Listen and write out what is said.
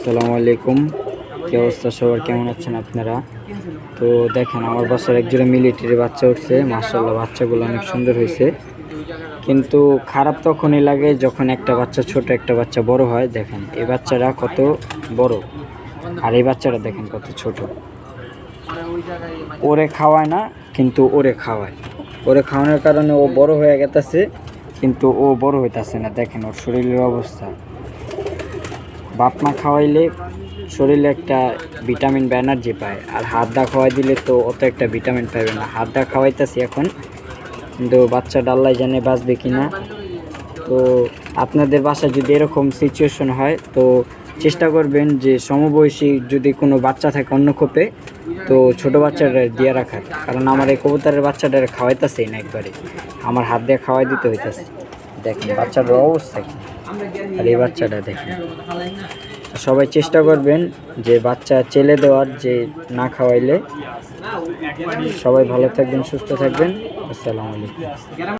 আসসালামু আলাইকুম। কি অবস্থা সবার, কেমন আছেন আপনারা? তো দেখেন, আমার বাসার একজোড়া মিলিটারি বাচ্চা উঠছে। মাশাআল্লাহ, বাচ্চাগুলো অনেক সুন্দর হয়েছে। কিন্তু খারাপ তখনই লাগে যখন একটা বাচ্চা ছোট, একটা বাচ্চা বড় হয়। দেখেন এই বাচ্চাটা কত বড়, আর এই বাচ্চাটা দেখেন কত ছোট। ওরে খাওয়ায় না, কিন্তু ওরে খাওয়ায়। ওরে খাওয়ানোর কারণে ও বড় হয়ে গেছে, কিন্তু ও বড় হইতাছে না। দেখেন ওর শরীরের অবস্থা। বাপ মা খাওয়াইলে শরীরে একটা ভিটামিন বা এনার্জি পায়, আর হাত দা খাওয়াই দিলে তো অত একটা ভিটামিন পাবে না। হাত দা খাওয়াইতেছি এখন, কিন্তু বাচ্চা ডাল্লাই জানে বাঁচবে কি না। তো আপনাদের বাসায় যদি এরকম সিচুয়েশন হয়, তো চেষ্টা করবেন যে সমবয়সী যদি কোনো বাচ্চা থাকে অন্য খোপে, তো ছোট বাচ্চাটা দিয়ে রাখার। কারণ আমার এই কবুতরের বাচ্চাটা খাওয়াইতেছেই না, একবারে আমার হাত দিয়ে খাওয়াই দিতে হইতেছে। দেখেন বাচ্চাটার অবস্থা কি, আর এই বাচ্চাটা দেখেন। সবাই চেষ্টা করবেন যে বাচ্চা চেলে দেওয়ার, যে না খাওয়াইলে। সবাই ভালো থাকবেন, সুস্থ থাকবেন। আসসালামু আলাইকুম।